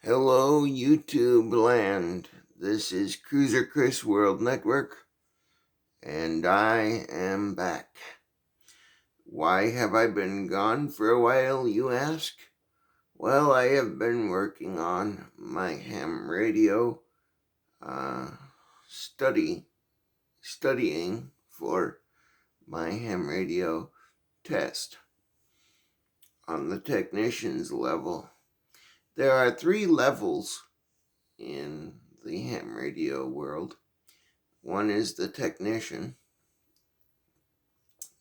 Hello, YouTube land. This is Cruiser Chris World Network, and I am back. Why have I been gone for a while, you ask? Well, I have been working on my ham radio, studying for my ham radio test on the technician's level. There are 3 levels in the ham radio world. One is the technician.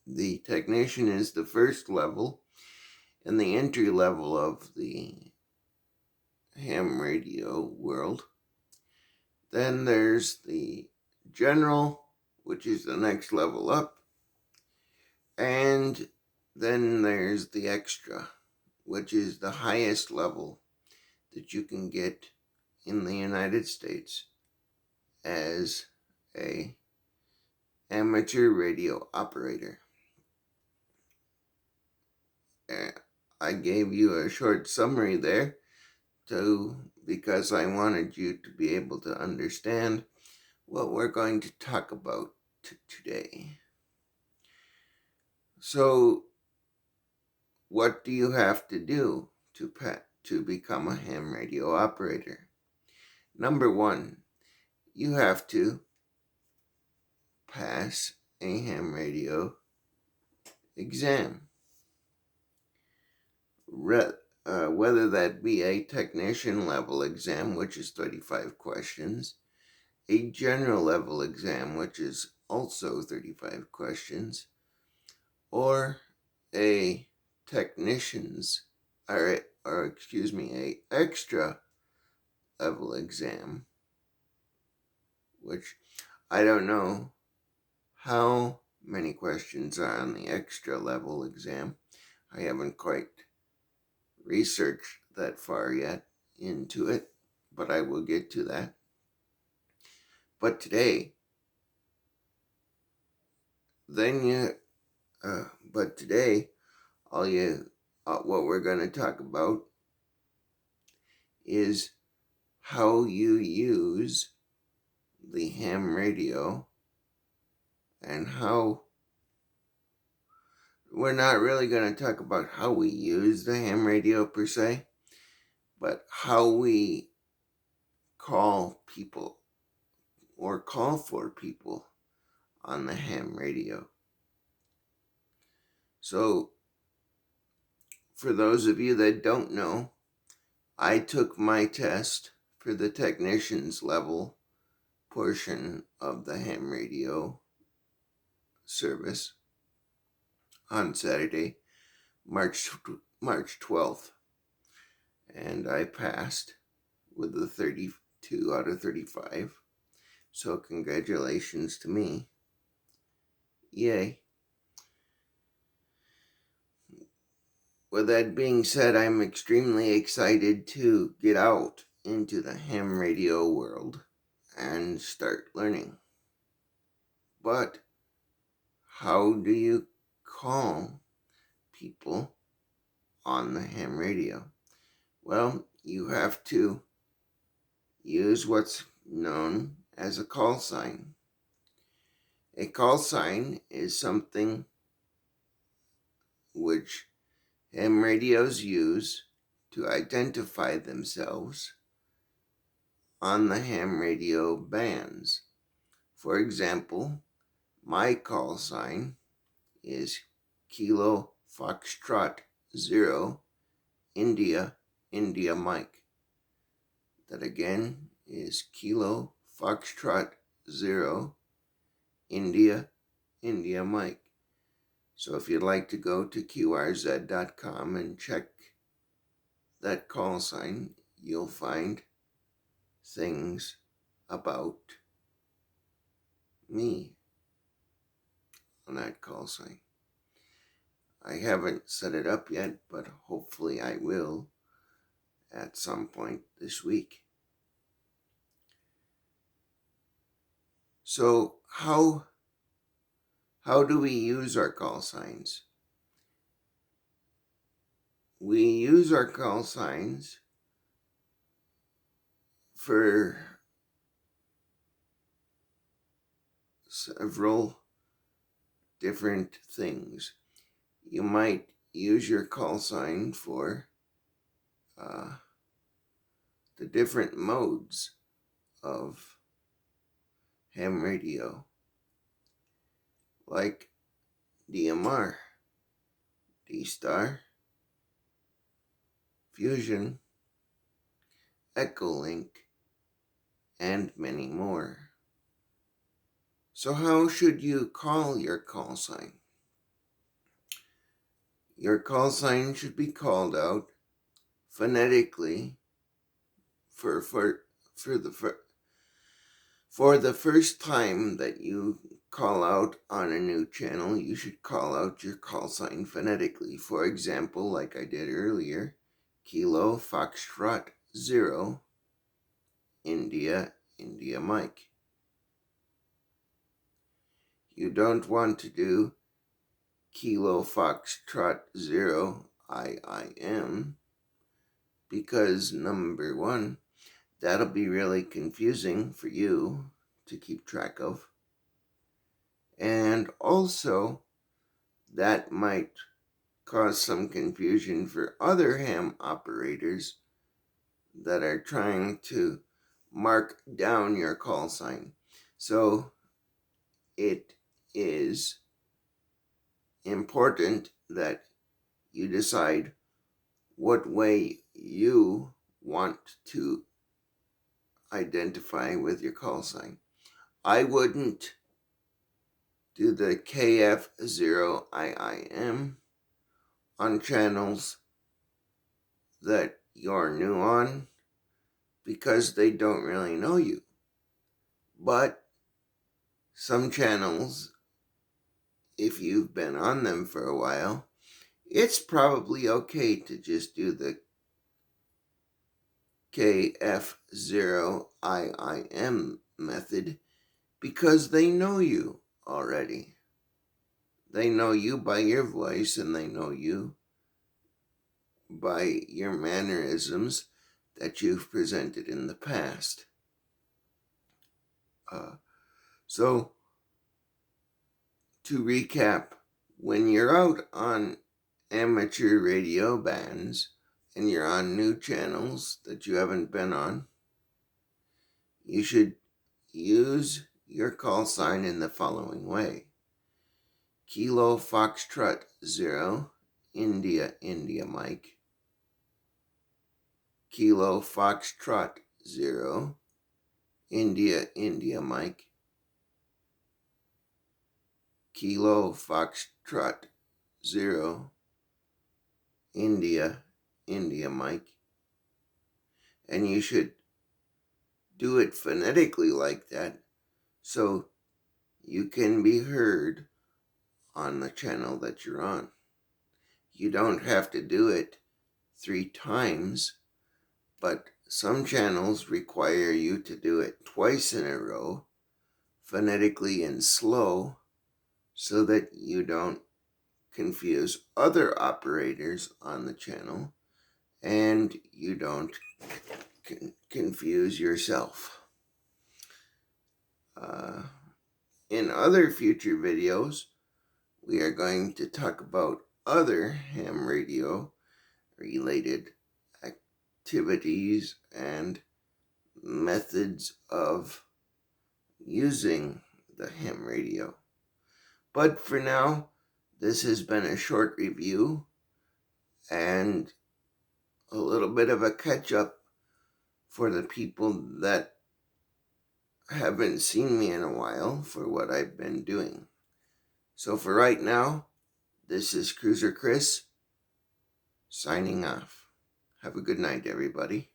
The technician is the first level and the entry level of the ham radio world. Then there's the general, which is the next level up. And then there's the extra, which is the highest level that you can get in the United States as a amateur radio operator. I gave you a short summary there because I wanted you to be able to understand what we're going to talk about today. So, what do you have to do to become a ham radio operator? Number 1, you have to pass a ham radio exam. Whether that be a technician level exam, which is 35 questions, a general level exam, which is also 35 questions, or a a extra level exam, which I don't know how many questions are on the extra level exam. I haven't quite researched that far yet into it, but I will get to that. But today, what we're going to talk about is how you use the ham radio, and how we're not really going to talk about how we use the ham radio per se, but how we call people or call for people on the ham radio. So, for those of you that don't know, I took my test for the technician's level portion of the ham radio service on Saturday, March 12th, and I passed with a 32 out of 35. So congratulations to me. Yay. With that being said, I'm extremely excited to get out into the ham radio world and start learning. But how do you call people on the ham radio? Well, you have to use what's known as a call sign. A call sign is something which ham radios use to identify themselves on the ham radio bands. For example, my call sign is Kilo Foxtrot 0 India Mike. That again is Kilo Foxtrot 0 India Mike. So if you'd like to go to QRZ.com and check that call sign, you'll find things about me on that call sign. I haven't set it up yet, but hopefully I will at some point this week. So how do we use our call signs? We use our call signs for several different things. You might use your call sign for the different modes of ham radio, like DMR, D-Star, Fusion, Echolink, and many more. So how should you call your call sign? Your call sign should be called out phonetically for the first time that you call out on a new channel. You should call out your call sign phonetically. For example, like I did earlier, Kilo Foxtrot 0, India, India Mike. You don't want to do Kilo Foxtrot 0, IIM, because number one, that'll be really confusing for you to keep track of. And also, that might cause some confusion for other ham operators that are trying to mark down your call sign. So it is important that you decide what way you want to identify with your call sign. I wouldn't do the KF0IIM on channels that you're new on because they don't really know you. But some channels, if you've been on them for a while, it's probably okay to just do the KF0IIM method because they know you already. They know you by your voice, and they know you by your mannerisms that you've presented in the past. So, to recap, when you're out on amateur radio bands and you're on new channels that you haven't been on, you should use your call sign in the following way. Kilo Foxtrot 0, India, India Mike. Kilo Foxtrot 0, India, India Mike. Kilo Foxtrot 0, India, India Mike. And you should do it phonetically like that so you can be heard on the channel that you're on. You don't have to do it 3 times, but some channels require you to do it twice in a row, phonetically and slow, so that you don't confuse other operators on the channel and you don't confuse yourself. In other future videos, we are going to talk about other ham radio related activities and methods of using the ham radio. But for now, this has been a short review and a little bit of a catch-up for the people that haven't seen me in a while for what I've been doing. So for right now, this is Cruiser Chris signing off. Have a good night, everybody.